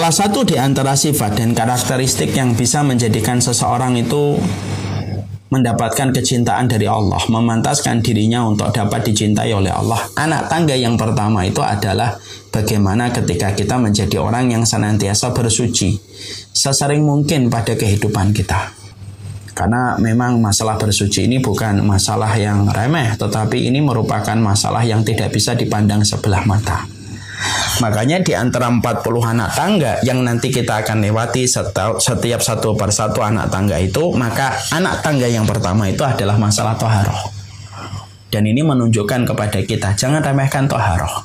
Salah satu di antara sifat dan karakteristik yang bisa menjadikan seseorang itu mendapatkan kecintaan dari Allah, memantaskan dirinya untuk dapat dicintai oleh Allah, anak tangga yang pertama itu adalah bagaimana ketika kita menjadi orang yang senantiasa bersuci sesering mungkin pada kehidupan kita. Karena memang masalah bersuci ini bukan masalah yang remeh, tetapi ini merupakan masalah yang tidak bisa dipandang sebelah mata. Makanya di antara 40 anak tangga yang nanti kita akan lewati setiap satu persatu anak tangga itu, maka anak tangga yang pertama itu adalah masalah toharoh. Dan ini menunjukkan kepada kita, jangan remehkan toharoh.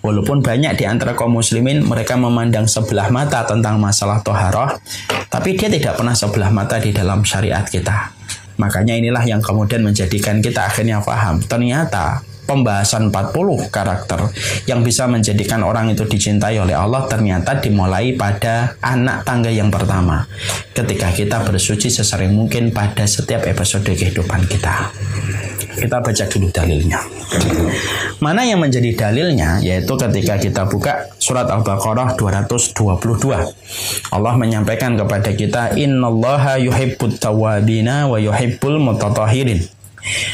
Walaupun banyak di antara kaum muslimin mereka memandang sebelah mata tentang masalah toharoh, tapi dia tidak pernah sebelah mata di dalam syariat kita. Makanya inilah yang kemudian menjadikan kita akhirnya paham, ternyata pembahasan 40 karakter yang bisa menjadikan orang itu dicintai oleh Allah ternyata dimulai pada anak tangga yang pertama, ketika kita bersuci sesering mungkin pada setiap episode kehidupan kita. Kita baca dulu dalilnya. Mana yang menjadi dalilnya? Yaitu ketika kita buka surat Al-Baqarah 222. Allah menyampaikan kepada kita, Innallaha yuhibbut tawwabina wa yuhibbul mutatahhirin.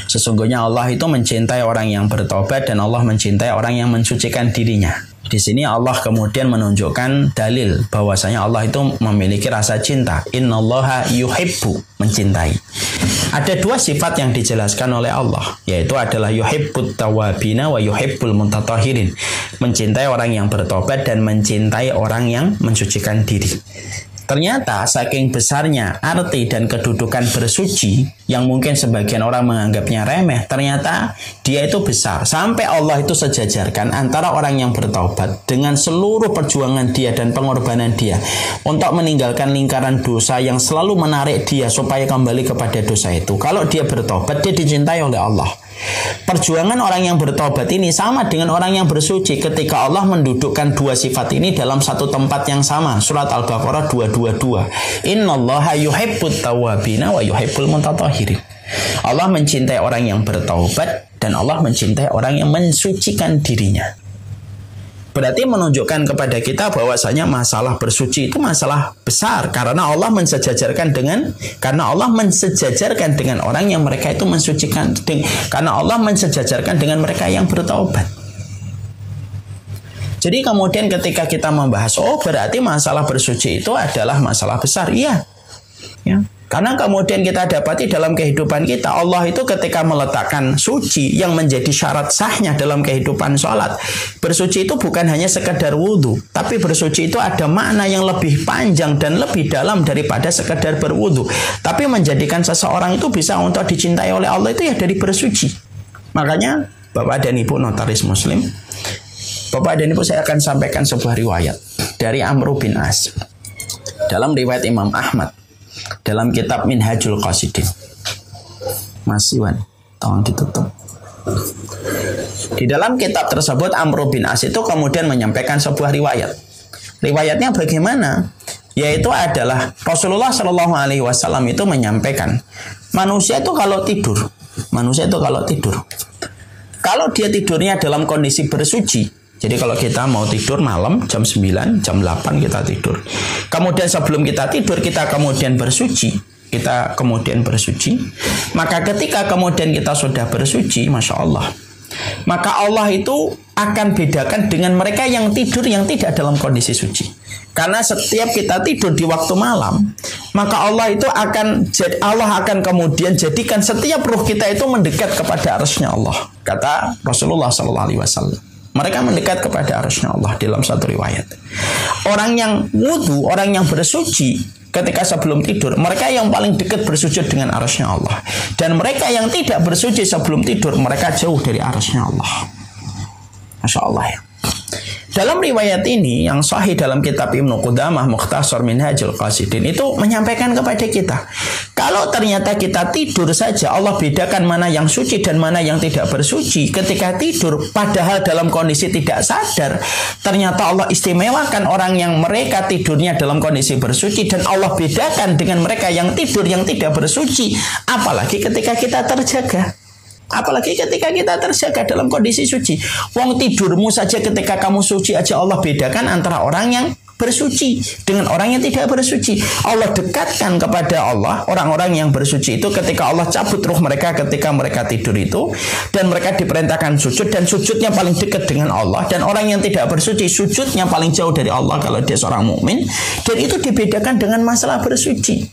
Sesungguhnya Allah itu mencintai orang yang bertobat dan Allah mencintai orang yang mensucikan dirinya. Di sini Allah kemudian menunjukkan dalil bahwasanya Allah itu memiliki rasa cinta. Innallaha yuhibbu, mencintai. Ada dua sifat yang dijelaskan oleh Allah, yaitu adalah yuhibbut tawabina wa yuhibbul mutatahhirin, mencintai orang yang bertobat dan mencintai orang yang mensucikan diri. Ternyata saking besarnya arti dan kedudukan bersuci yang mungkin sebagian orang menganggapnya remeh, ternyata dia itu besar. Sampai Allah itu sejajarkan antara orang yang bertaubat dengan seluruh perjuangan dia dan pengorbanan dia untuk meninggalkan lingkaran dosa yang selalu menarik dia supaya kembali kepada dosa itu. Kalau dia bertobat, dia dicintai oleh Allah. Perjuangan orang yang bertobat ini sama dengan orang yang bersuci ketika Allah mendudukkan dua sifat ini dalam satu tempat yang sama. Surat Al-Baqarah 222. Innallaha yuhibbut tawwabina wa yuhibbul mutatahhirin. Allah mencintai orang yang bertaubat dan Allah mencintai orang yang mensucikan dirinya. Berarti menunjukkan kepada kita bahwasanya masalah bersuci itu masalah besar karena Allah mensejajarkan dengan orang yang mereka itu mensucikan, karena Allah mensejajarkan dengan mereka yang bertaubat. Jadi kemudian ketika kita membahas, oh berarti masalah bersuci itu adalah masalah besar, iya. Ya. Karena kemudian kita dapati dalam kehidupan kita, Allah itu ketika meletakkan suci yang menjadi syarat sahnya dalam kehidupan sholat. Bersuci itu bukan hanya sekedar wudhu, tapi bersuci itu ada makna yang lebih panjang dan lebih dalam daripada sekedar berwudhu. Tapi menjadikan seseorang itu bisa untuk dicintai oleh Allah itu ya dari bersuci. Makanya Bapak dan Ibu notaris muslim, Bapak dan Ibu, saya akan sampaikan sebuah riwayat dari Amr bin As. Dalam riwayat Imam Ahmad, dalam kitab Minhajul Qasidin. Mas Iwan, tolong ditutup. Di dalam kitab tersebut Amr bin As itu kemudian menyampaikan sebuah riwayat. Riwayatnya bagaimana? Yaitu adalah Rasulullah Shallallahu Alaihi Wasallam itu menyampaikan, manusia itu kalau tidur, kalau dia tidurnya dalam kondisi bersuci. Jadi kalau kita mau tidur malam jam 9, jam 8 kita tidur. Kemudian sebelum kita tidur kita kemudian bersuci. Maka ketika kemudian kita sudah bersuci, Masya Allah, maka Allah itu akan bedakan dengan mereka yang tidur yang tidak dalam kondisi suci. Karena setiap kita tidur di waktu malam, maka Allah akan kemudian jadikan setiap ruh kita itu mendekat kepada arsy-Nya Allah. Kata Rasulullah SAW. Mereka mendekat kepada arsy-Nya Allah dalam satu riwayat. Orang yang wudu, orang yang bersuci ketika sebelum tidur, mereka yang paling dekat bersujud dengan arsy-Nya Allah. Dan mereka yang tidak bersuci sebelum tidur, mereka jauh dari arsy-Nya Allah. Masya Allah ya. Dalam riwayat ini yang sahih dalam kitab Ibnu Qudamah Mukhtasar Minhajul Qasidin itu menyampaikan kepada kita, kalau ternyata kita tidur saja Allah bedakan mana yang suci dan mana yang tidak bersuci ketika tidur, padahal dalam kondisi tidak sadar, ternyata Allah istimewakan orang yang mereka tidurnya dalam kondisi bersuci dan Allah bedakan dengan mereka yang tidur yang tidak bersuci, apalagi ketika kita terjaga. Apalagi ketika kita terjaga dalam kondisi suci. Wong tidurmu saja ketika kamu suci aja Allah bedakan antara orang yang bersuci dengan orang yang tidak bersuci. Allah dekatkan kepada Allah orang-orang yang bersuci itu ketika Allah cabut ruh mereka ketika mereka tidur itu, dan mereka diperintahkan sujud, dan sujudnya paling dekat dengan Allah. Dan orang yang tidak bersuci sujudnya paling jauh dari Allah kalau dia seorang mukmin. Dan itu dibedakan dengan masalah bersuci.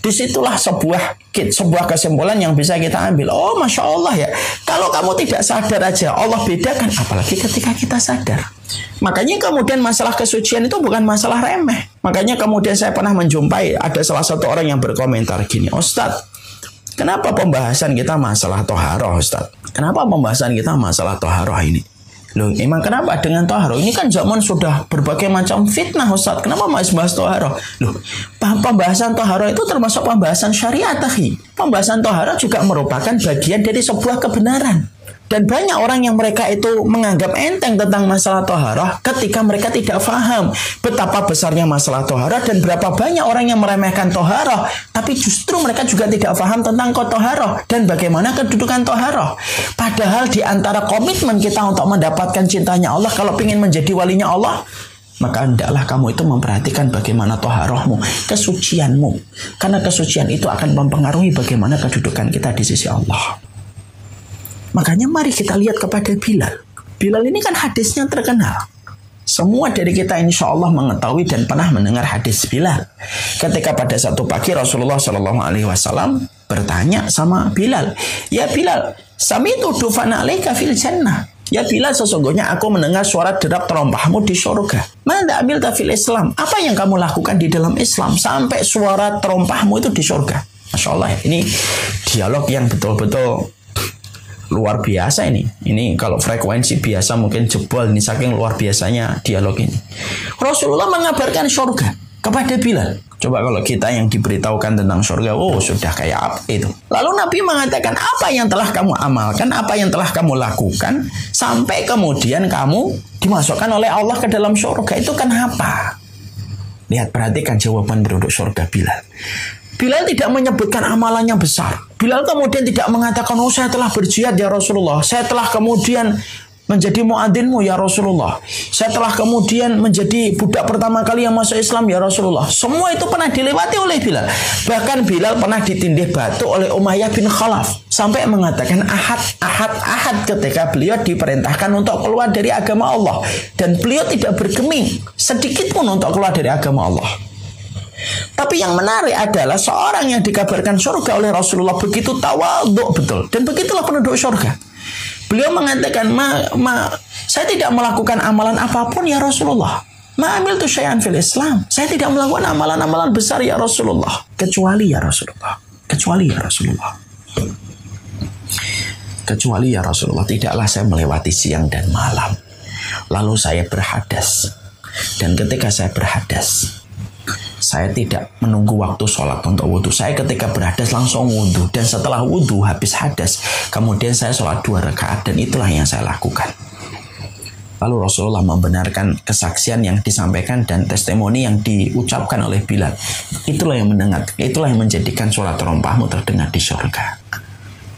Disitulah sebuah kesimpulan yang bisa kita ambil. Oh, Masya Allah ya, kalau kamu tidak sadar aja Allah bedakan, apalagi ketika kita sadar. Makanya kemudian masalah kesucian itu bukan masalah remeh. Makanya kemudian saya pernah menjumpai ada salah satu orang yang berkomentar gini, Ustadz, kenapa pembahasan kita masalah toharoh, Ustadz? Kenapa pembahasan kita masalah toharoh ini? Loh, emang kenapa dengan toharoh? Ini kan zaman sudah berbagai macam fitnah, Ustaz. Kenapa masih bahas toharoh? Loh, pembahasan toharoh itu termasuk pembahasan syariat, akhi. Pembahasan toharoh juga merupakan bagian dari sebuah kebenaran. Dan banyak orang yang mereka itu menganggap enteng tentang masalah toharoh ketika mereka tidak paham betapa besarnya masalah toharoh dan berapa banyak orang yang meremehkan toharoh. Tapi justru mereka juga tidak paham tentang toharoh dan bagaimana kedudukan toharoh. Padahal di antara komitmen kita untuk mendapatkan cintanya Allah, kalau ingin menjadi walinya Allah, maka hendaklah kamu itu memperhatikan bagaimana toharohmu, kesucianmu. Karena kesucian itu akan mempengaruhi bagaimana kedudukan kita di sisi Allah. Makanya mari kita lihat kepada Bilal. Bilal ini kan hadisnya terkenal. Semua dari kita insya Allah mengetahui dan pernah mendengar hadis Bilal. Ketika pada satu pagi Rasulullah SAW bertanya sama Bilal, ya Bilal, sami'tu dufana alaika fil jannah. Ya Bilal, sesungguhnya aku mendengar suara derap terompahmu di surga. Mada amilta fil Islam? Apa yang kamu lakukan di dalam Islam sampai suara terompahmu itu di surga? Masya Allah, ini dialog yang betul-betul luar biasa ini. Ini kalau frekuensi biasa mungkin jebol, ini saking luar biasanya dialog ini. Rasulullah mengabarkan surga kepada Bilal. Coba kalau kita yang diberitahukan tentang surga, oh sudah kayak apa itu. Lalu Nabi mengatakan, apa yang telah kamu amalkan, apa yang telah kamu lakukan sampai kemudian kamu dimasukkan oleh Allah ke dalam surga, itu kan apa? Lihat, perhatikan jawaban penduduk surga Bilal. Bilal tidak menyebutkan amalannya besar. Bilal kemudian tidak mengatakan, oh saya telah berjihad ya Rasulullah, saya telah kemudian menjadi muadzinmu ya Rasulullah, saya telah kemudian menjadi budak pertama kali yang masuk Islam ya Rasulullah. Semua itu pernah dilewati oleh Bilal. Bahkan Bilal pernah ditindih batu oleh Umayyah bin Khalaf sampai mengatakan ahad ketika beliau diperintahkan untuk keluar dari agama Allah. Dan beliau tidak bergeming sedikit pun untuk keluar dari agama Allah. Tapi yang menarik adalah seorang yang dikabarkan surga oleh Rasulullah begitu tawadhu betul. Dan begitulah penduduk surga. Beliau mengatakan, saya tidak melakukan amalan apapun ya Rasulullah. Ma amiltu syai'an fil Islam. Saya tidak melakukan amalan-amalan besar ya Rasulullah. Kecuali ya Rasulullah. Kecuali ya Rasulullah. Kecuali ya Rasulullah. Tidaklah saya melewati siang dan malam. Lalu saya berhadas. Dan ketika saya berhadas, saya tidak menunggu waktu sholat untuk wudhu. Saya ketika berhadas langsung wudhu. Dan setelah wudhu habis hadas, kemudian saya sholat 2 rakaat. Dan itulah yang saya lakukan. Lalu Rasulullah membenarkan kesaksian yang disampaikan dan testimoni yang diucapkan oleh Bilal. Itulah yang mendengar. Itulah yang menjadikan suara terompahmu terdengar di surga.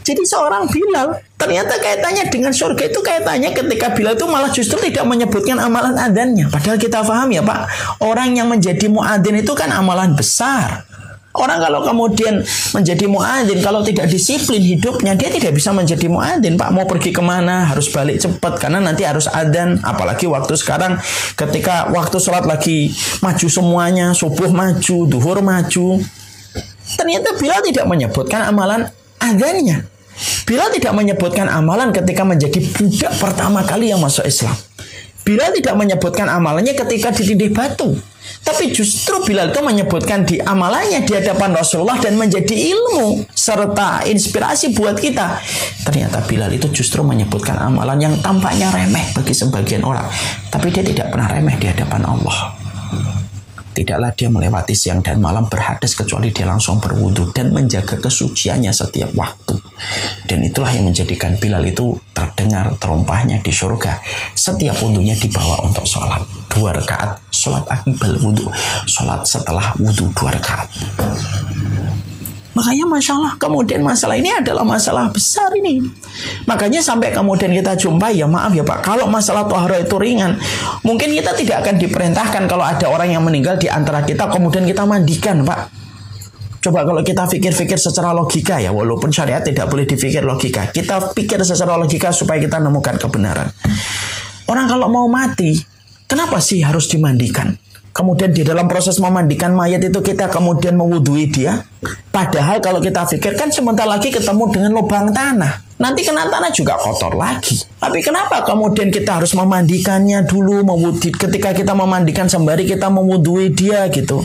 Jadi seorang Bilal ternyata kaitannya dengan surga itu kaitannya ketika Bilal itu malah justru tidak menyebutkan amalan adzannya. Padahal kita paham ya Pak, orang yang menjadi muadzin itu kan amalan besar. Orang kalau kemudian menjadi muadzin, kalau tidak disiplin hidupnya, dia tidak bisa menjadi muadzin Pak. Mau pergi kemana harus balik cepat karena nanti harus adzan. Apalagi waktu sekarang ketika waktu sholat lagi maju semuanya, subuh maju, duhur maju. Ternyata Bilal tidak menyebutkan amalan adzannya. Bilal tidak menyebutkan amalan ketika menjadi budak pertama kali yang masuk Islam. Bilal tidak menyebutkan amalannya ketika ditindih batu. Tapi justru Bilal itu menyebutkan di amalannya di hadapan Rasulullah dan menjadi ilmu serta inspirasi buat kita. Ternyata Bilal itu justru menyebutkan amalan yang tampaknya remeh bagi sebagian orang. Tapi dia tidak pernah remeh di hadapan Allah. Tidaklah dia melewati siang dan malam berhadas kecuali dia langsung berwudu dan menjaga kesuciannya setiap waktu. Dan itulah yang menjadikan Bilal itu terdengar terompahnya di surga. Setiap wudunya dibawa untuk sholat 2 rakaat, sholat akibal wudu, sholat setelah wudu 2 rakaat. Makanya kemudian masalah ini adalah masalah besar ini. Makanya sampai kemudian kita jumpai, ya maaf ya Pak, kalau masalah tohara itu ringan, mungkin kita tidak akan diperintahkan kalau ada orang yang meninggal di antara kita, kemudian kita mandikan Pak. Coba kalau kita pikir-pikir secara logika ya, walaupun syariat tidak boleh dipikir logika, kita pikir secara logika supaya kita menemukan kebenaran. Orang kalau mau mati, kenapa sih harus dimandikan? Kemudian di dalam proses memandikan mayat itu kita kemudian mewudhui dia. Padahal kalau kita pikirkan sebentar lagi ketemu dengan lubang tanah. Nanti kena tanah juga kotor lagi. Tapi kenapa kemudian kita harus memandikannya dulu? Ketika kita memandikan sembari kita mewudhui dia gitu.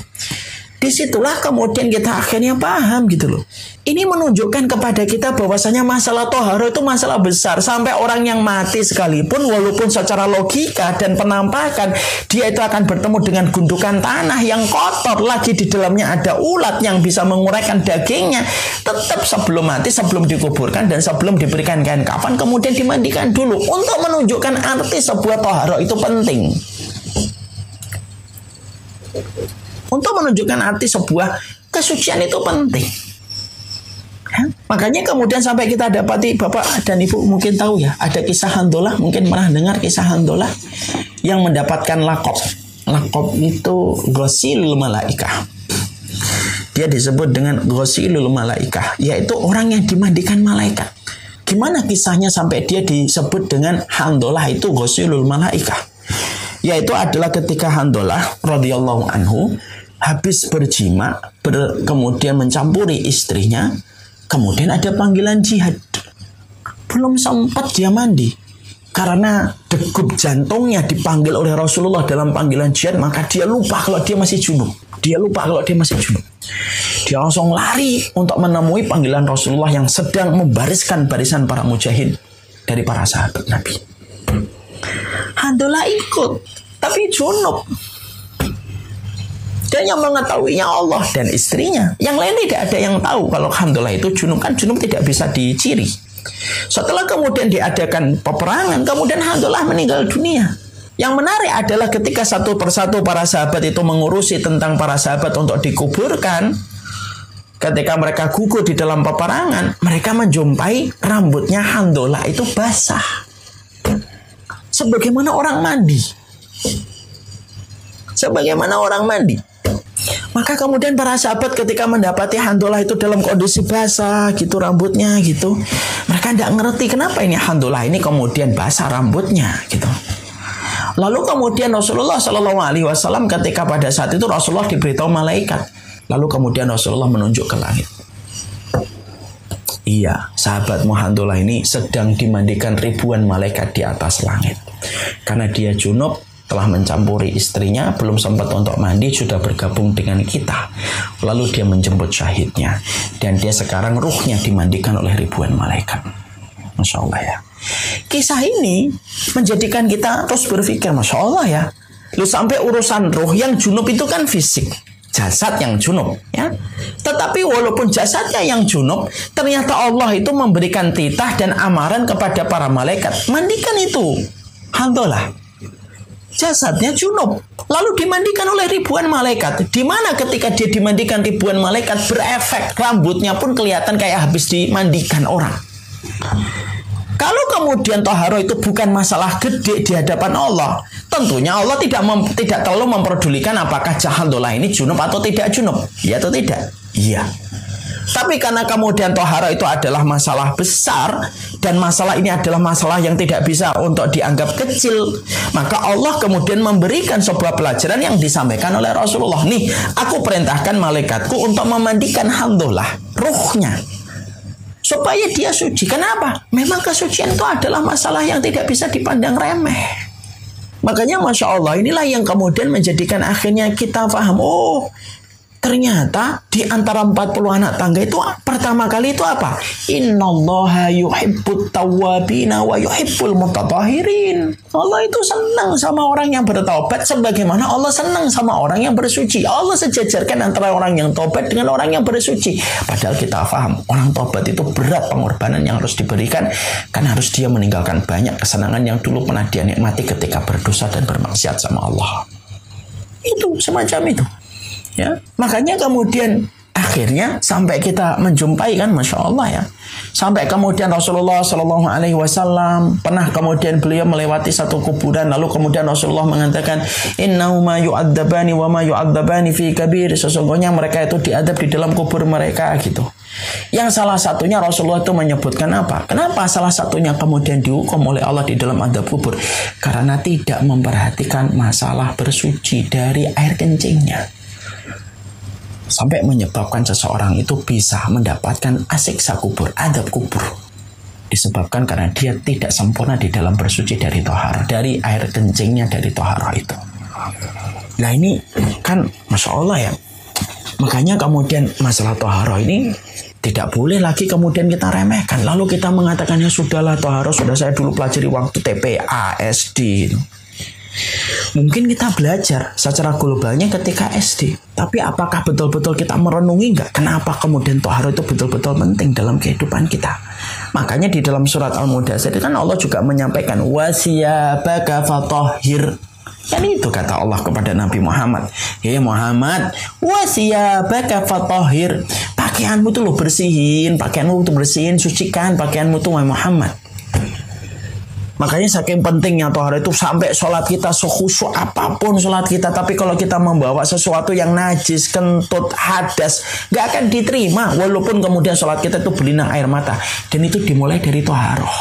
Disitulah kemudian kita akhirnya paham gitu loh. Ini menunjukkan kepada kita bahwasanya masalah tohara itu masalah besar. Sampai orang yang mati sekalipun, walaupun secara logika dan penampakan dia itu akan bertemu dengan gundukan tanah yang kotor, lagi di dalamnya ada ulat yang bisa menguraikan dagingnya, tetap sebelum mati, sebelum dikuburkan dan sebelum diberikan kain kafan, kemudian dimandikan dulu untuk menunjukkan arti sebuah tohara itu penting. Untuk menunjukkan arti sebuah kesucian itu penting. Ya? Makanya kemudian sampai kita dapati, Bapak dan Ibu mungkin tahu ya, ada kisah Handolah, mungkin pernah dengar kisah Handolah yang mendapatkan lakob. Lakob itu Ghosilul Malaikah. Dia disebut dengan Ghosilul Malaikah, yaitu orang yang dimandikan malaikat. Gimana kisahnya sampai dia disebut dengan Handolah itu Ghosilul Malaikah? Yaitu adalah ketika Handolah radhiyallahu anhu habis berjima, kemudian mencampuri istrinya, kemudian ada panggilan jihad. Belum sempat dia mandi, karena degup jantungnya dipanggil oleh Rasulullah dalam panggilan jihad, maka dia lupa kalau dia masih junub. Dia langsung lari untuk menemui panggilan Rasulullah yang sedang membariskan barisan para mujahid dari para sahabat Nabi. Handolah ikut, tapi junub. Dan yang mengetahuinya Allah dan istrinya. Yang lain tidak ada yang tahu kalau Handolah itu junub. Kan junub tidak bisa diciri. Setelah kemudian diadakan peperangan, kemudian Handolah meninggal dunia. Yang menarik adalah ketika satu persatu para sahabat itu mengurusi tentang para sahabat untuk dikuburkan. Ketika mereka gugur di dalam peperangan, mereka menjumpai rambutnya Handolah itu basah. Sebagaimana orang mandi. Maka kemudian para sahabat ketika mendapati Handolah itu dalam kondisi basah gitu rambutnya gitu, mereka tidak ngerti kenapa ini Handolah ini kemudian basah rambutnya gitu. Lalu kemudian Rasulullah SAW ketika pada saat itu Rasulullah diberitahu malaikat, lalu kemudian Rasulullah menunjuk ke langit. Iya, sahabat Handolah ini sedang dimandikan ribuan malaikat di atas langit. Karena dia junub, telah mencampuri istrinya, belum sempat untuk mandi, sudah bergabung dengan kita. Lalu dia menjemput syahidnya. Dan dia sekarang ruhnya dimandikan oleh ribuan malaikat. Masya Allah ya. Kisah ini menjadikan kita terus berpikir, Masya Allah ya. Lu sampai urusan ruh yang junub itu kan fisik. Jasad yang junub ya. Tetapi walaupun jasadnya yang junub, ternyata Allah itu memberikan titah dan amaran kepada para malaikat. Mandikan itu Handolah. Jasadnya junub, lalu dimandikan oleh ribuan malaikat. Di mana ketika dia dimandikan ribuan malaikat berefek, rambutnya pun kelihatan kayak habis dimandikan orang. Kalau kemudian tohara itu bukan masalah gede di hadapan Allah, tentunya Allah tidak terlalu memperdulikan apakah Handolah ini junub atau tidak junub, ya atau tidak? Iya. Tapi karena kemudian tohara itu adalah masalah besar dan masalah ini adalah masalah yang tidak bisa untuk dianggap kecil, maka Allah kemudian memberikan sebuah pelajaran yang disampaikan oleh Rasulullah. Nih, aku perintahkan malaikatku untuk memandikan Handolah, ruhnya, supaya dia suci. Kenapa? Memang kesucian itu adalah masalah yang tidak bisa dipandang remeh. Makanya Masya Allah, inilah yang kemudian menjadikan akhirnya kita paham, oh ternyata di antara 40 anak tangga itu pertama kali itu apa? Innallaha yuhibbut tawwabina wa yuhibbul mutatahhirin. Allah itu senang sama orang yang bertaubat sebagaimana Allah senang sama orang yang bersuci. Allah sejajarkan antara orang yang taubat dengan orang yang bersuci. Padahal kita paham, orang taubat itu berat pengorbanan yang harus diberikan, karena harus dia meninggalkan banyak kesenangan yang dulu pernah dia nikmati ketika berdosa dan bermaksiat sama Allah. Itu semacam itu. Ya, makanya kemudian Akhirnya sampai kita menjumpai kan, Masya Allah ya. Sampai kemudian Rasulullah Shallallahu Alaihi Wasallam pernah kemudian beliau melewati satu kuburan, lalu kemudian Rasulullah mengatakan, Innahuma yu'adzabani wa ma yu'adzabani fi kabir. Sesungguhnya mereka itu diadab di dalam kubur mereka gitu. Yang salah satunya Rasulullah itu menyebutkan apa? Kenapa salah satunya kemudian dihukum oleh Allah di dalam adab kubur? Karena tidak memperhatikan masalah bersuci dari air kencingnya. Sampai menyebabkan seseorang itu bisa mendapatkan asiksa kubur, adab kubur. Disebabkan karena dia tidak sempurna di dalam bersuci dari tohar, dari air kencingnya dari tohar itu. Nah ini kan Masya Allah ya. Makanya kemudian masalah tohar ini tidak boleh lagi kemudian kita remehkan. Lalu kita mengatakan ya sudahlah tohar sudah saya dulu pelajari waktu TPA, SD. Mungkin kita belajar secara globalnya ketika SD. Tapi apakah betul-betul kita merenungi nggak? Kenapa kemudian tohar itu betul-betul penting dalam kehidupan kita? Makanya di dalam surat Al-Mudaththir kan Allah juga menyampaikan wasiyabaka fatahhir. Kan itu kata Allah kepada Nabi Muhammad. Ya Muhammad, wasiyabaka fatahhir. Pakaianmu tuh lo bersihin, pakaianmu tuh bersihin, sucikan pakaianmu tuh Muhammad. Makanya saking pentingnya tohar itu sampai sholat kita sekhusyuk apapun sholat kita. Tapi kalau kita membawa sesuatu yang najis, kentut, hadas, gak akan diterima. Walaupun kemudian sholat kita itu berlinang air mata. Dan itu dimulai dari toharoh.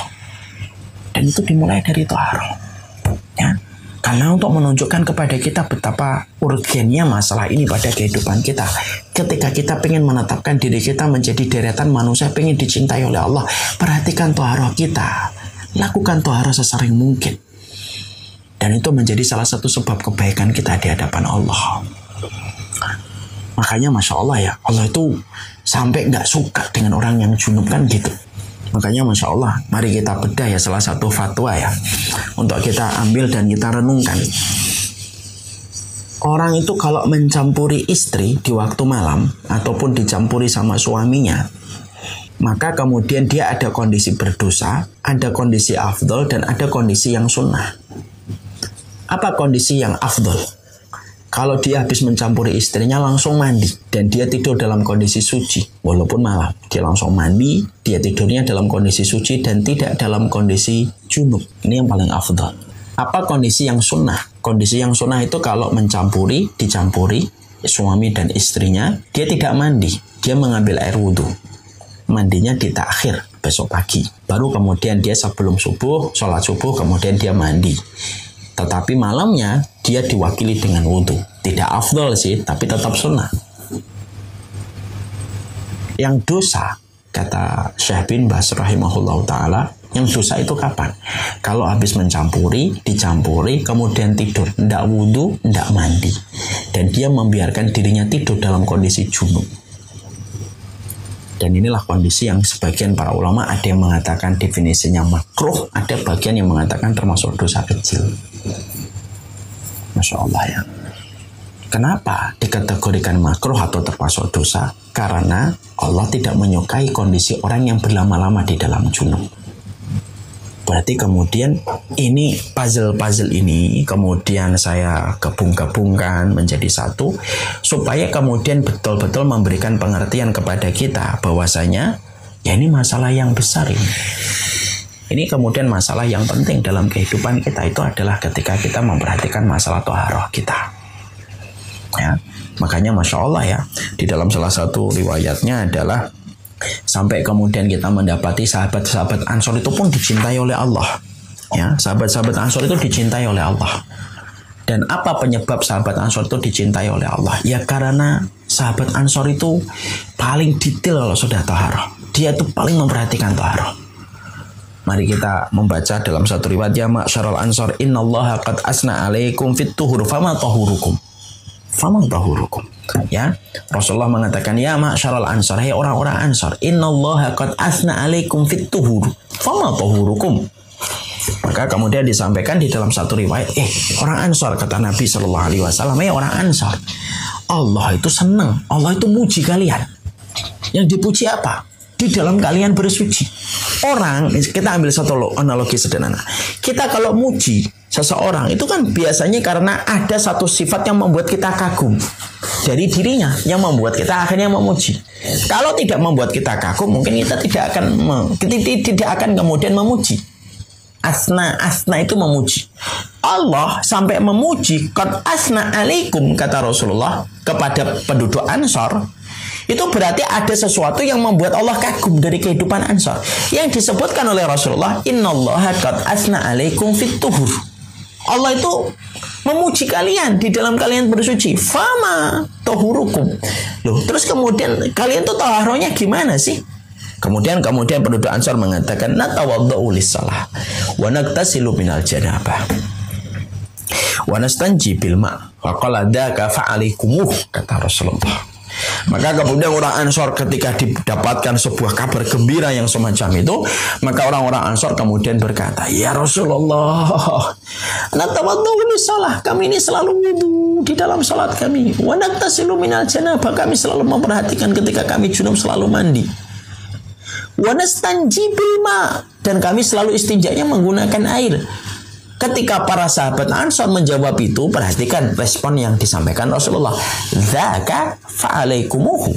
Ya. Karena untuk menunjukkan kepada kita betapa urgennya masalah ini pada kehidupan kita. Ketika kita ingin menetapkan diri kita menjadi deretan manusia ingin dicintai oleh Allah. Perhatikan toharoh kita. Lakukan tohara sesering mungkin. Dan itu menjadi salah satu sebab kebaikan kita di hadapan Allah. Makanya Masya Allah ya, Allah itu sampai gak suka dengan orang yang junub kan gitu. Makanya Masya Allah, mari kita bedah ya salah satu fatwa ya. Untuk kita ambil dan kita renungkan. Orang itu kalau mencampuri istri di waktu malam, ataupun dicampuri sama suaminya, maka kemudian dia ada kondisi berdosa, ada kondisi afdol, dan ada kondisi yang sunnah. Apa kondisi yang afdol? Kalau dia habis mencampuri istrinya langsung mandi, dan dia tidur dalam kondisi suci, walaupun malam. Dia langsung mandi, dia tidurnya dalam kondisi suci, dan tidak dalam kondisi junub. Ini yang paling afdol. Apa kondisi yang sunnah? Kondisi yang sunnah itu kalau dicampuri suami dan istrinya, dia tidak mandi, dia mengambil air wudhu. Mandinya ditakhir besok pagi. Baru kemudian dia sebelum subuh, sholat subuh, kemudian dia mandi. Tetapi malamnya dia diwakili dengan wudhu. Tidak afdol sih, tapi tetap sunnah. Yang dosa, kata Syekh bin Baz rahimahullah ta'ala, yang dosa itu kapan? Kalau habis dicampuri, kemudian tidur. Tidak wudhu, tidak mandi. Dan dia membiarkan dirinya tidur dalam kondisi junub. Dan inilah kondisi yang sebagian para ulama ada yang mengatakan definisinya makruh, ada bagian yang mengatakan termasuk dosa kecil. Masya Allah ya. Kenapa dikategorikan makruh atau termasuk dosa? Karena Allah tidak menyukai kondisi orang yang berlama-lama di dalam junub. Berarti kemudian ini puzzle ini kemudian saya gabung-gabungkan menjadi satu supaya kemudian betul-betul memberikan pengertian kepada kita bahwasanya ya ini masalah yang besar ini. Ini kemudian masalah yang penting dalam kehidupan kita itu adalah ketika kita memperhatikan masalah toharoh kita. Ya, makanya Masya Allah ya, di dalam salah satu riwayatnya adalah sampai kemudian kita mendapati sahabat-sahabat Ansor itu pun dicintai oleh Allah. Ya, sahabat-sahabat Ansor itu dicintai oleh Allah. Dan apa penyebab sahabat Ansor itu dicintai oleh Allah? Ya karena sahabat Ansor itu paling detail kalau sudah taharah. Dia itu paling memperhatikan taharah. Mari kita membaca dalam satu riwayat, ya ma'syarul ansor innallaha qad asna alaikum fit tuhur fama tahurukum. Ya, Rasulullah mengatakan, ya ma'syarul ansor, hai orang-orang Ansor, innallaha qad asna alaikum fit tuhur fama tahurukum. Maka kemudian disampaikan di dalam satu riwayat, orang Ansor, kata Nabi SAW, orang Ansor, Allah itu senang, Allah itu muji kalian. Yang dipuji apa? Di dalam kalian bersuci. Orang, kita ambil satu analogi sederhana. Kita kalau muji seseorang itu kan biasanya karena ada satu sifat yang membuat kita kagum. dari dirinya yang membuat kita akhirnya memuji. Kalau tidak membuat kita kagum, mungkin kita tidak akan kemudian memuji. Asna itu memuji. Allah sampai memuji qad asna alaikum, kata Rasulullah kepada penduduk Ansor. Itu berarti ada sesuatu yang membuat Allah kagum dari kehidupan Ansor. Yang disebutkan oleh Rasulullah, innallaha qad asna alaikum fit tuhur. Allah itu memuji kalian di dalam kalian bersuci. Fama tohurukum. Loh, terus kemudian kalian tuh taharohnya gimana sih? Kemudian penduduk Ansor mengatakan, natawaddau lis-shalah wa naktasilu minal janabah wa nastanji bil ma. Faqala dzaka fa'alaikumuh, kata Rasulullah. Maka kemudian orang Ansor ketika didapatkan sebuah kabar gembira yang semacam itu, maka orang-orang Ansor kemudian berkata, ya Rasulullah, natawaddau lis-shalah, kami ini selalu wudu di dalam salat kami, wa naktasilu minal janabah, kami selalu memperhatikan ketika kami junub selalu mandi, wa nastanji bil ma, dan kami selalu istinjanya menggunakan air. Ketika para sahabat Ansor menjawab itu, perhatikan respon yang disampaikan Rasulullah. Dzaka fa'alaikumuhu.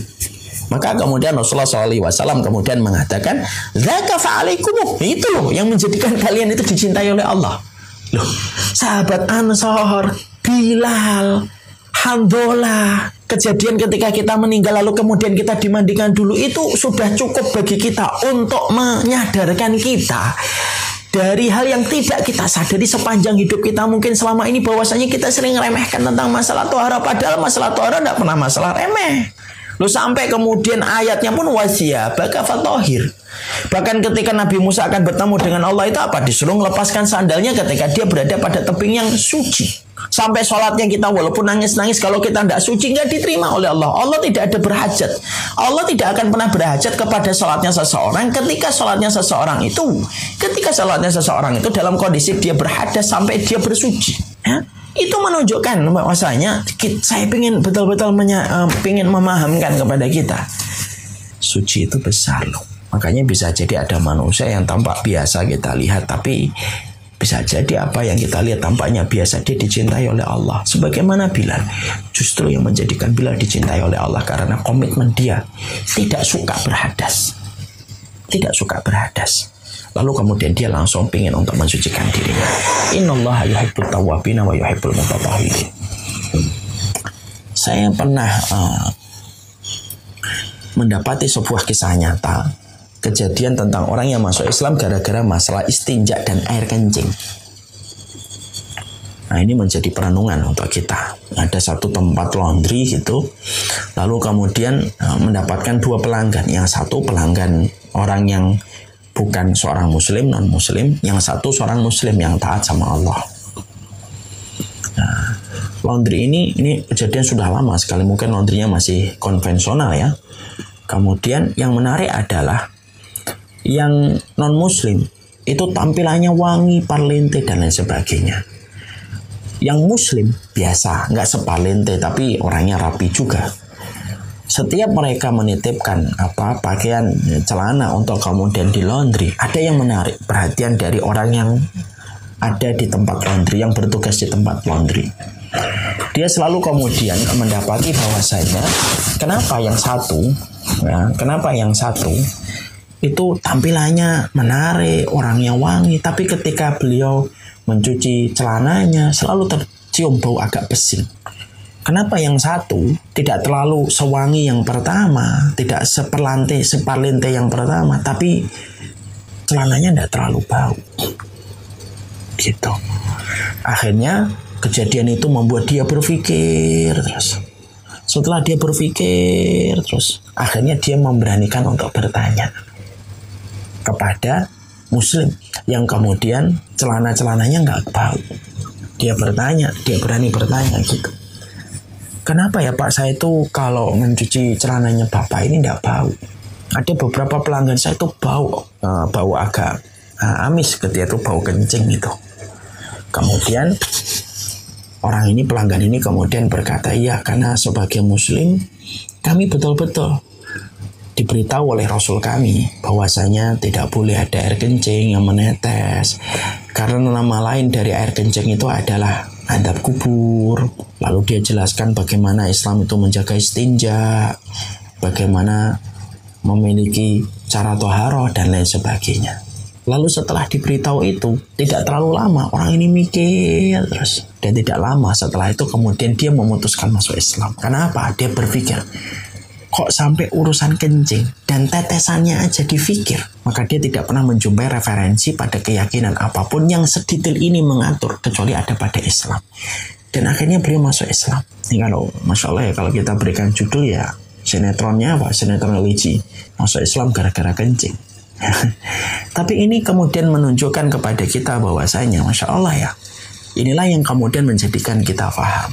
Maka kemudian Rasulullah SAW kemudian mengatakan, dzaka fa'alaikumuhu. Itu loh yang menjadikan kalian itu dicintai oleh Allah. Loh, sahabat Ansor, Bilal, Handolah, kejadian ketika kita meninggal lalu kemudian kita dimandikan dulu, itu sudah cukup bagi kita untuk menyadarkan kita dari hal yang tidak kita sadari sepanjang hidup kita mungkin selama ini, bahwasanya kita sering remehkan tentang masalah tohara, padahal masalah tohara tidak pernah masalah remeh. Lalu sampai kemudian ayatnya pun wasiyabaka fatahhir. Bahkan ketika Nabi Musa akan bertemu dengan Allah itu apa? Disuruh melepaskan sandalnya ketika dia berada pada tebing yang suci. Sampai sholatnya kita walaupun nangis-nangis, kalau kita tidak suci nggak diterima oleh Allah. Allah tidak ada berhajat. Allah tidak akan pernah berhajat kepada sholatnya seseorang ketika sholatnya seseorang itu dalam kondisi dia berhadas sampai dia bersuci. Ya? Itu menunjukkan bahwasanya saya ingin betul-betul ingin memahamkan kepada kita, suci itu besar loh. Makanya bisa jadi ada manusia yang tampak biasa kita lihat, tapi bisa jadi apa yang kita lihat tampaknya biasa, dia dicintai oleh Allah. Sebagaimana Bilal, justru yang menjadikan Bilal dicintai oleh Allah karena komitmen dia tidak suka berhadas. Lalu kemudian dia langsung ingin untuk mensucikan dirinya. Innallaha yuhibbut tawwabina wa yuhibbul mutatahhirin. Saya pernah mendapati sebuah kisah nyata, kejadian tentang orang yang masuk Islam gara-gara masalah istinja dan air kencing. Nah, ini menjadi perenungan untuk kita. Ada satu tempat laundry gitu, lalu kemudian mendapatkan dua pelanggan. Yang satu pelanggan orang yang bukan seorang muslim, non-muslim. Yang satu seorang muslim yang taat sama Allah. Nah, laundry ini kejadian sudah lama sekali. Mungkin laundrynya masih konvensional ya. Kemudian yang menarik adalah yang non-muslim itu tampilannya wangi, parlente dan lain sebagainya. Yang muslim biasa, nggak separlente tapi orangnya rapi juga. Setiap mereka menitipkan pakaian celana untuk kemudian di laundry, ada yang menarik perhatian dari orang yang ada di tempat laundry, yang bertugas di tempat laundry. Dia selalu kemudian mendapati bahwasanya kenapa yang satu itu tampilannya menarik, orangnya wangi, tapi ketika beliau mencuci celananya selalu tercium bau agak pesing. Kenapa yang satu tidak terlalu sewangi yang pertama, tidak separlente yang pertama, tapi celananya tidak terlalu bau. Gitu. Akhirnya kejadian itu membuat dia berpikir terus. Setelah dia berpikir terus, akhirnya dia memberanikan untuk bertanya kepada muslim yang kemudian celana-celananya nggak bau. Dia berani bertanya gitu. Kenapa ya Pak, saya itu kalau mencuci celananya Bapak ini nggak bau. Ada beberapa pelanggan saya itu bau agak amis ketika itu bau kencing itu. Kemudian pelanggan ini kemudian berkata, iya karena sebagai muslim kami betul-betul diberitahu oleh Rasul kami bahwasanya tidak boleh ada air kencing yang menetes, karena nama lain dari air kencing itu adalah adab kubur, lalu dia jelaskan bagaimana Islam itu menjaga istinja, bagaimana memiliki cara toharoh dan lain sebagainya. Lalu setelah diberitahu itu, tidak terlalu lama orang ini mikir terus, dan tidak lama setelah itu kemudian dia memutuskan masuk Islam. Karena apa? Dia berpikir, kok sampai urusan kencing dan tetesannya aja difikir. Maka dia tidak pernah menjumpai referensi pada keyakinan apapun yang sedetail ini mengatur, kecuali ada pada Islam. Dan akhirnya beliau masuk Islam. Ini kalau, Masya Allah ya, kalau kita berikan judul ya, sinetronnya apa? Sinetron religi. Masuk Islam gara-gara kencing. Tapi ini kemudian menunjukkan kepada kita bahwasanya, Masya Allah ya, inilah yang kemudian menjadikan kita paham.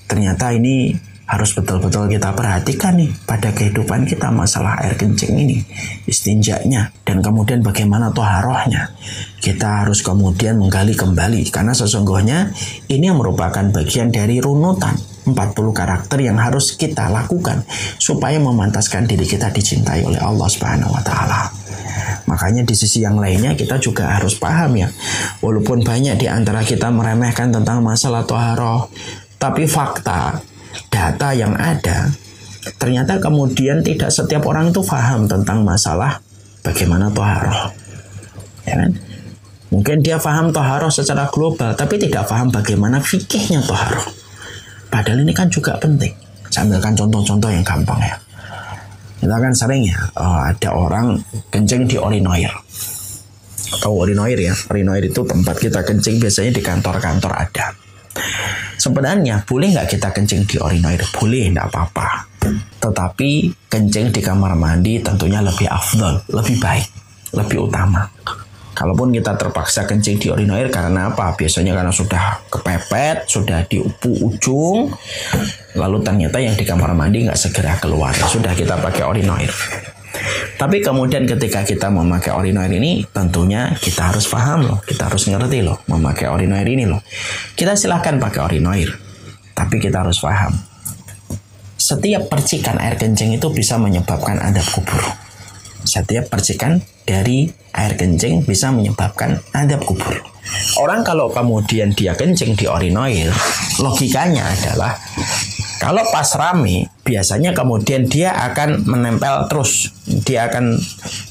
Ternyata ini harus betul-betul kita perhatikan nih pada kehidupan kita, masalah air kencing ini, istinjanya, dan kemudian bagaimana toharohnya. Kita harus kemudian menggali kembali, karena sesungguhnya ini merupakan bagian dari runutan 40 karakter yang harus kita lakukan supaya memantaskan diri kita dicintai oleh Allah Subhanahu wa Ta'ala. Makanya di sisi yang lainnya kita juga harus paham ya, walaupun banyak di antara kita meremehkan tentang masalah toharoh, tapi fakta data yang ada ternyata kemudian tidak setiap orang itu paham tentang masalah bagaimana toharoh, ya kan? Mungkin dia paham toharoh secara global, tapi tidak paham bagaimana fikihnya toharoh. Padahal ini kan juga penting. Saya ambilkan contoh-contoh yang gampang ya. Kita kan sering ya, ada orang kencing di urinoir. Tahu urinoir ya? Urinoir itu tempat kita kencing, biasanya di kantor-kantor ada. Sebenarnya boleh nggak kita kencing di urinoir? Boleh, nggak apa-apa. Tetapi kencing di kamar mandi tentunya lebih afdal, lebih baik, lebih utama. Kalaupun kita terpaksa kencing di urinoir karena apa? Biasanya karena sudah kepepet, sudah di ujung, lalu ternyata yang di kamar mandi nggak segera keluar. Sudah kita pakai urinoir. Tapi kemudian ketika kita memakai urinoir ini, tentunya kita harus paham loh, kita harus ngerti loh, memakai urinoir ini loh. Kita silahkan pakai urinoir, tapi kita harus paham. Setiap percikan air kencing itu bisa menyebabkan adab kubur. Setiap percikan dari air kencing bisa menyebabkan adab kubur. Orang kalau kemudian dia kencing di urinoir, logikanya adalah kalau pas rame, biasanya kemudian dia akan menempel terus. Dia akan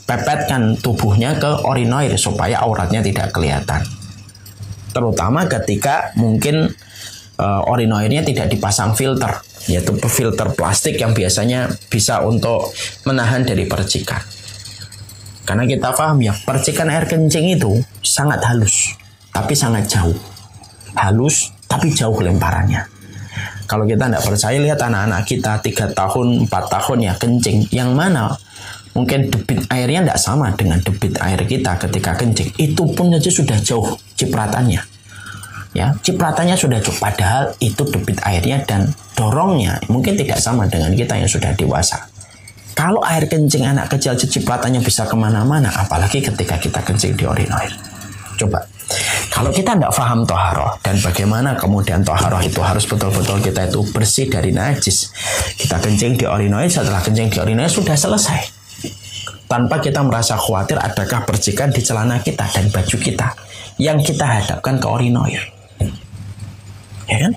pepetkan tubuhnya ke urinoir supaya auratnya tidak kelihatan. Terutama ketika mungkin urinoirnya tidak dipasang filter, yaitu filter plastik yang biasanya bisa untuk menahan dari percikan. Karena kita paham ya, percikan air kencing itu sangat halus, tapi sangat jauh. Halus, tapi jauh lemparannya. Kalau kita tidak percaya, lihat anak-anak kita 3 tahun, 4 tahun ya kencing. Yang mana mungkin debit airnya tidak sama dengan debit air kita ketika kencing. Itu pun aja sudah jauh cipratannya. Ya, cipratannya sudah jauh. Padahal itu debit airnya dan dorongnya mungkin tidak sama dengan kita yang sudah dewasa. Kalau air kencing anak kecil cipratannya bisa kemana-mana, apalagi ketika kita kencing di urinoir. Coba, kalau kita tidak paham toharoh dan bagaimana kemudian toharoh itu harus betul-betul kita itu bersih dari najis. Kita kencing di urinoir, setelah kencing di urinoir sudah selesai. Tanpa kita merasa khawatir adakah percikan di celana kita dan baju kita yang kita hadapkan ke urinoir. Ya kan?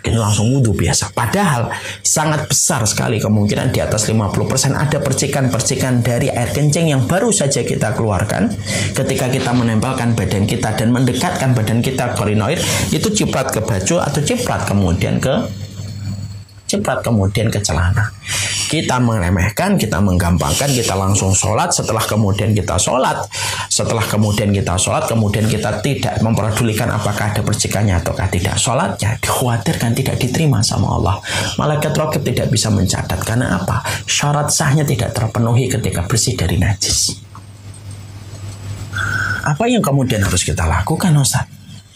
Kita langsung wudhu biasa. Padahal sangat besar sekali kemungkinan di atas 50% ada percikan-percikan dari air kencing yang baru saja kita keluarkan ketika kita menempelkan badan kita dan mendekatkan badan kita ke urinoir, itu ciprat ke baju atau ciprat kemudian ke celana. Kita meremehkan, kita menggampangkan, kita langsung sholat. Setelah kemudian kita sholat, kemudian kita tidak memperdulikan apakah ada percikannya ataukah tidak. Sholatnya dikhawatirkan tidak diterima sama Allah. Malaikat raqib tidak bisa mencatat. Karena apa? Syarat sahnya tidak terpenuhi ketika bersih dari najis. Apa yang kemudian harus kita lakukan, Ustaz?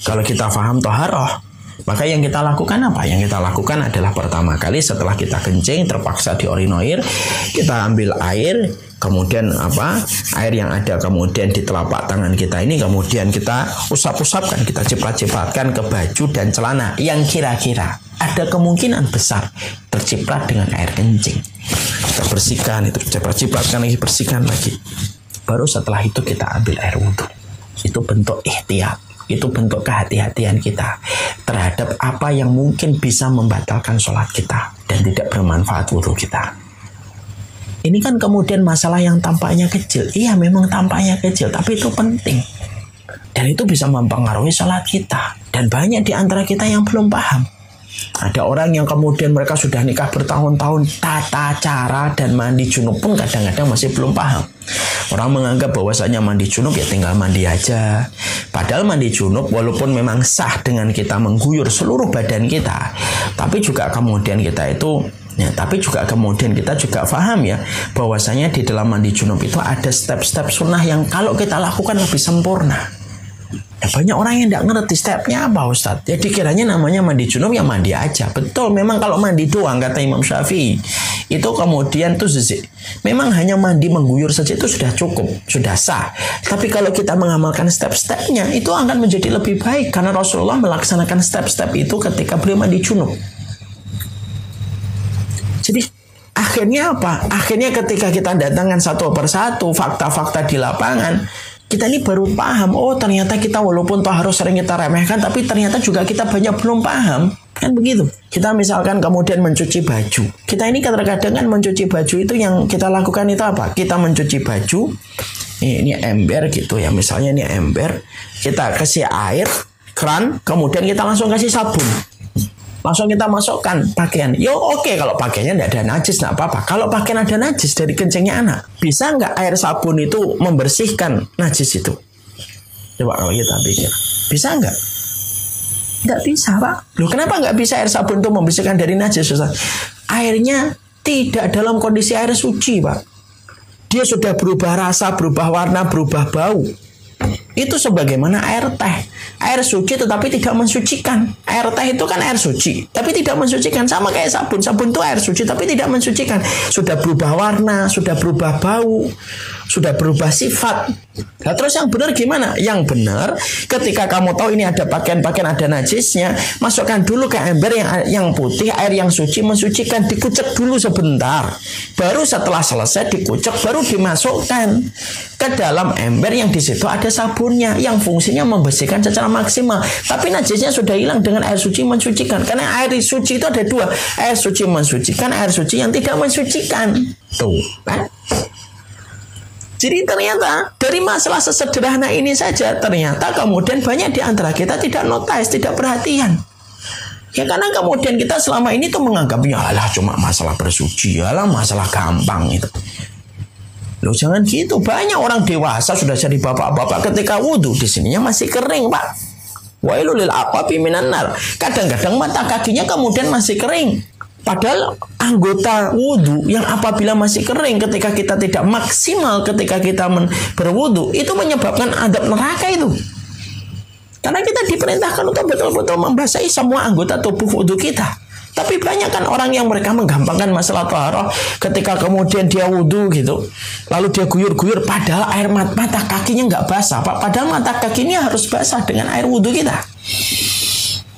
Kalau kita paham toharoh, maka yang kita lakukan apa? Yang kita lakukan adalah pertama kali setelah kita kencing terpaksa di urinoir, kita ambil air, kemudian air yang ada kemudian di telapak tangan kita ini kemudian kita usap-usapkan, kita ciprat-cipratkan ke baju dan celana yang kira-kira ada kemungkinan besar terciprat dengan air kencing. Kita bersihkan, itu ciprat-cipratkan lagi, bersihkan lagi. Baru setelah itu kita ambil air wudhu. Itu bentuk ihtiyat. Itu bentuk kehati-hatian kita terhadap apa yang mungkin bisa membatalkan sholat kita dan tidak bermanfaat wudhu kita. Ini kan kemudian masalah yang tampaknya kecil. Iya, memang tampaknya kecil, tapi itu penting. Dan itu bisa mempengaruhi sholat kita. Dan banyak di antara kita yang belum paham. Ada orang yang kemudian mereka sudah nikah bertahun-tahun, tata cara dan mandi junub pun kadang-kadang masih belum paham. Orang menganggap bahwasanya mandi junub ya tinggal mandi aja. Padahal mandi junub walaupun memang sah dengan kita mengguyur seluruh badan kita, tapi juga kemudian kita juga paham ya bahwasanya di dalam mandi junub itu ada step-step sunnah yang kalau kita lakukan lebih sempurna. Ya, banyak orang yang tidak ngerti stepnya apa Ustadz. Jadi kiranya namanya mandi junub ya mandi aja. Betul, memang kalau mandi doang kata Imam Syafi'i itu kemudian tuh memang hanya mandi mengguyur saja itu sudah cukup, sudah sah. Tapi kalau kita mengamalkan step-stepnya itu akan menjadi lebih baik karena Rasulullah melaksanakan step-step itu ketika beliau mandi junub. Jadi akhirnya apa? Akhirnya ketika kita datangkan satu persatu fakta-fakta di lapangan, kita ini baru paham, oh ternyata kita walaupun harus sering kita remehkan, tapi ternyata juga kita banyak belum paham. Kan begitu. Kita misalkan kemudian mencuci baju. Kita ini kadang-kadang kan mencuci baju itu yang kita lakukan itu apa? Kita mencuci baju, ini ember gitu ya, misalnya ini ember, kita kasih air, keran, kemudian kita langsung kasih sabun. Langsung kita masukkan pakaian. Yo oke, kalau pakaiannya tidak ada najis, tidak apa-apa. Kalau pakaian ada najis dari kencingnya anak, bisa nggak air sabun itu membersihkan najis itu? Coba kalau kita pikir, bisa nggak? Nggak bisa, Pak. Loh, kenapa nggak bisa air sabun itu membersihkan dari najis, Ustaz? Airnya tidak dalam kondisi air suci, Pak. Dia sudah berubah rasa, berubah warna, berubah bau. Itu sebagaimana air teh. Air suci tetapi tidak mensucikan. Air teh itu kan air suci tapi tidak mensucikan. Sama kayak sabun. Sabun itu air suci tapi tidak mensucikan. Sudah berubah warna, sudah berubah bau, sudah berubah sifat. Nah, terus yang benar gimana? Yang benar ketika kamu tahu ini ada pakaian-pakaian ada najisnya, masukkan dulu ke ember yang putih, air yang suci, mensucikan, dikucek dulu sebentar. Baru setelah selesai dikucek baru dimasukkan ke dalam ember yang di situ ada sabunnya yang fungsinya membersihkan secara maksimal. Tapi najisnya sudah hilang dengan air suci mensucikan. Karena air suci itu ada dua, air suci mensucikan, air suci yang tidak mensucikan. Tuh, kan? Jadi ternyata dari masalah sesederhana ini saja ternyata kemudian banyak di antara kita tidak notice, tidak perhatian. Ya karena kemudian kita selama ini tuh menganggapnya alah cuma masalah bersuci, alah masalah gampang itu. Loh jangan gitu, banyak orang dewasa sudah jadi bapak-bapak ketika wudhu di sininya masih kering, Pak. Wailul lil aqwabi minan nar. Kadang-kadang mata kakinya kemudian masih kering. Padahal anggota wudhu yang apabila masih kering ketika kita tidak maksimal ketika kita berwudhu itu menyebabkan azab neraka itu. Karena kita diperintahkan untuk betul-betul membasahi semua anggota tubuh wudhu kita. Tapi banyak kan orang yang mereka menggampangkan masalah taharah ketika kemudian dia wudhu gitu. Lalu dia guyur-guyur padahal air mata kakinya nggak basah. Padahal mata kakinya harus basah dengan air wudhu kita.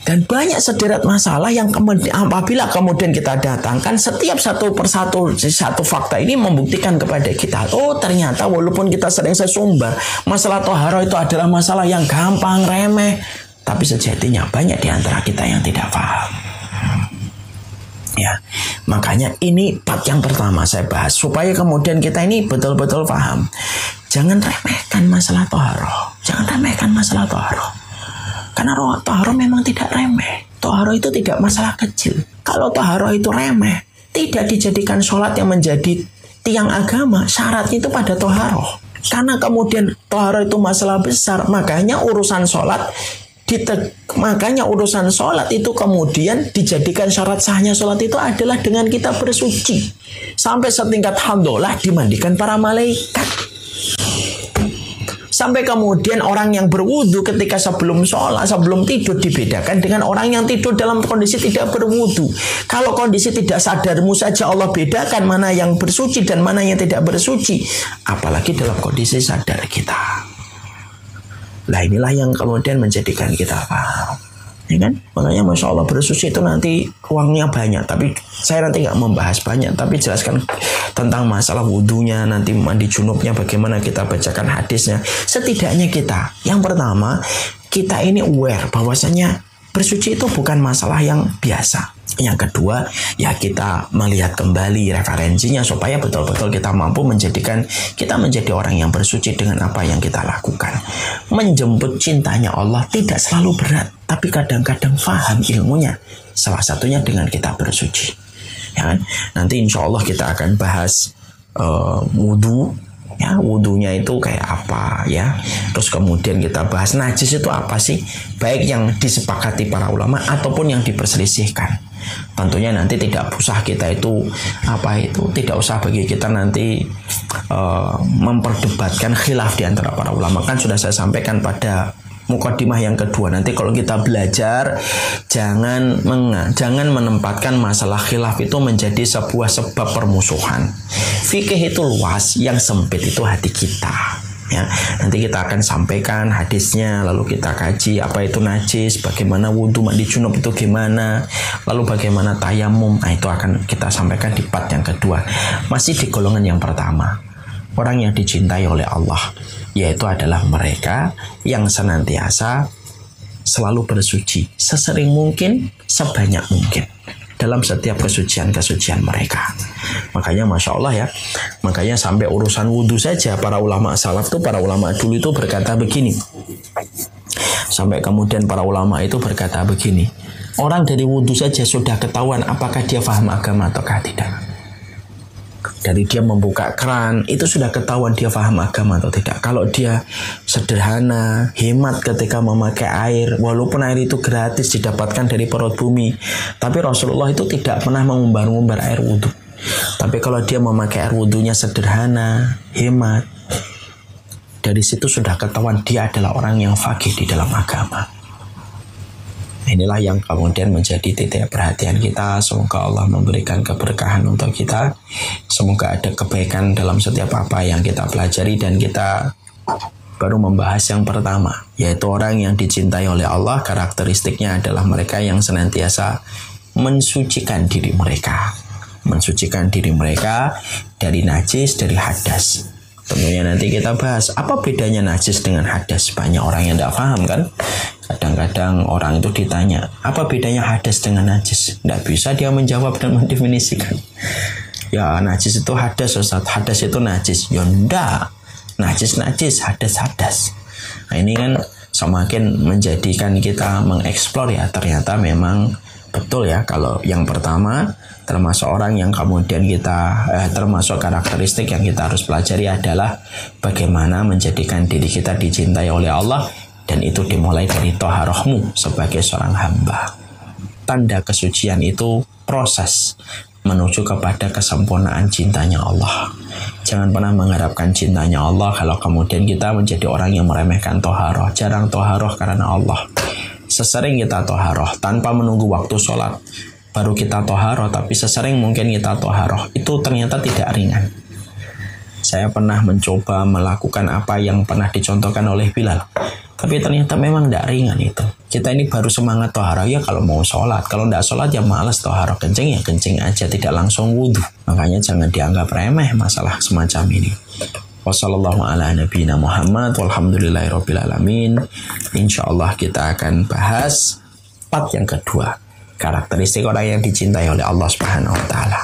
Dan banyak sederet masalah yang apabila kemudian kita datangkan setiap satu persatu satu fakta ini membuktikan kepada kita. Oh ternyata walaupun kita sering sesumbar masalah taharah itu adalah masalah yang gampang, remeh. Tapi sejatinya banyak di antara kita yang tidak paham. Ya, makanya ini part yang pertama saya bahas supaya kemudian kita ini betul-betul paham. Jangan remehkan masalah taharah. Jangan remehkan masalah taharah. Karena taharah memang tidak remeh. Taharah itu tidak masalah kecil. Kalau taharah itu remeh, tidak dijadikan sholat yang menjadi tiang agama. Syaratnya itu pada taharah. Karena kemudian taharah itu masalah besar, makanya urusan sholat itu kemudian dijadikan syarat sahnya sholat itu adalah dengan kita bersuci. Sampai setingkat hamdalah dimandikan para malaikat. Sampai kemudian orang yang berwudu ketika sebelum sholat, sebelum tidur dibedakan dengan orang yang tidur dalam kondisi tidak berwudu. Kalau kondisi tidak sadarmu saja Allah bedakan mana yang bersuci dan mana yang tidak bersuci. Apalagi dalam kondisi sadar kita. Nah inilah yang kemudian menjadikan kita paham. Ya kan? Makanya Masya Allah bersuci itu nanti uangnya banyak. Tapi saya nanti nggak membahas banyak. Tapi jelaskan tentang masalah wudhunya, nanti mandi junubnya, bagaimana kita bacakan hadisnya. Setidaknya kita, yang pertama, kita ini aware bahwasanya bersuci itu bukan masalah yang biasa. Yang kedua, ya kita melihat kembali referensinya supaya betul-betul kita mampu menjadikan kita menjadi orang yang bersuci dengan apa yang kita lakukan. Menjemput cintanya Allah tidak selalu berat, tapi kadang-kadang faham ilmunya. Salah satunya dengan kita bersuci. Ya kan? Nanti insya Allah kita akan bahas wudhu. Ya, wudhunya itu kayak apa ya. Terus kemudian kita bahas najis itu apa sih, baik yang disepakati para ulama ataupun yang diperselisihkan. Tentunya nanti tidak usah kita tidak usah bagi kita nanti memperdebatkan khilaf di antara para ulama. Kan sudah saya sampaikan pada mukadimah yang kedua. Nanti kalau kita belajar, jangan menempatkan masalah khilaf itu menjadi sebuah sebab permusuhan. Fikih itu luas, yang sempit itu hati kita. Ya, nanti kita akan sampaikan hadisnya, lalu kita kaji apa itu najis, bagaimana wudhu mandi junub itu gimana, lalu bagaimana tayamum. Nah, itu akan kita sampaikan di part yang kedua. Masih di golongan yang pertama, orang yang dicintai oleh Allah, yaitu adalah mereka yang senantiasa selalu bersuci sesering mungkin, sebanyak mungkin dalam setiap kesucian-kesucian mereka. Makanya Masya Allah ya, makanya sampai urusan wudhu saja para ulama salaf tuh, para ulama dulu itu berkata begini. Sampai kemudian para ulama itu berkata begini, orang dari wudhu saja sudah ketahuan apakah dia paham agama ataukah tidak. Dari dia membuka keran itu sudah ketahuan dia paham agama atau tidak. Kalau dia sederhana, hemat ketika memakai air, walaupun air itu gratis didapatkan dari perut bumi, tapi Rasulullah itu tidak pernah mengumbar-ngumbar air wudhu. Tapi kalau dia memakai air wudhunya sederhana, hemat, dari situ sudah ketahuan dia adalah orang yang faqih di dalam agama. Inilah yang kemudian menjadi titik perhatian kita. Semoga Allah memberikan keberkahan untuk kita. Semoga ada kebaikan dalam setiap apa yang kita pelajari. Dan kita baru membahas yang pertama, yaitu orang yang dicintai oleh Allah. Karakteristiknya adalah mereka yang senantiasa mensucikan diri mereka. Mensucikan diri mereka dari najis, dari hadas. Tentunya nanti kita bahas apa bedanya najis dengan hadas. Banyak orang yang tidak paham kan. Kadang-kadang orang itu ditanya, apa bedanya hadas dengan najis? Tidak bisa dia menjawab dan mendefinisikan. Ya najis itu hadas, Ustaz. Hadas itu najis. Ya enggak. Najis, hadas. Nah ini kan semakin menjadikan kita mengeksplor ya. Ternyata memang betul ya, kalau yang pertama termasuk orang yang kemudian kita termasuk karakteristik yang kita harus pelajari adalah bagaimana menjadikan diri kita dicintai oleh Allah, dan itu dimulai dari toharohmu sebagai seorang hamba. Tanda kesucian itu proses menuju kepada kesempurnaan cintanya Allah. Jangan pernah mengharapkan cintanya Allah kalau kemudian kita menjadi orang yang meremehkan toharoh. Jarang toharoh karena Allah. Sesering kita toharoh tanpa menunggu waktu sholat baru kita toharoh, tapi sesering mungkin kita toharoh itu ternyata tidak ringan. Saya pernah mencoba melakukan apa yang pernah dicontohkan oleh Bilal, tapi ternyata memang tidak ringan itu. Kita ini baru semangat toharoh ya kalau mau sholat, kalau tidak sholat ya malas toharoh, kencing ya kencing aja, tidak langsung wudhu. Makanya jangan dianggap remeh masalah semacam ini. Wassallallahu ala nabiyina Muhammad walhamdulillahirabbil alamin. Insyaallah kita akan bahas part yang kedua, karakteristik orang yang dicintai oleh Allah Subhanahu wa taala.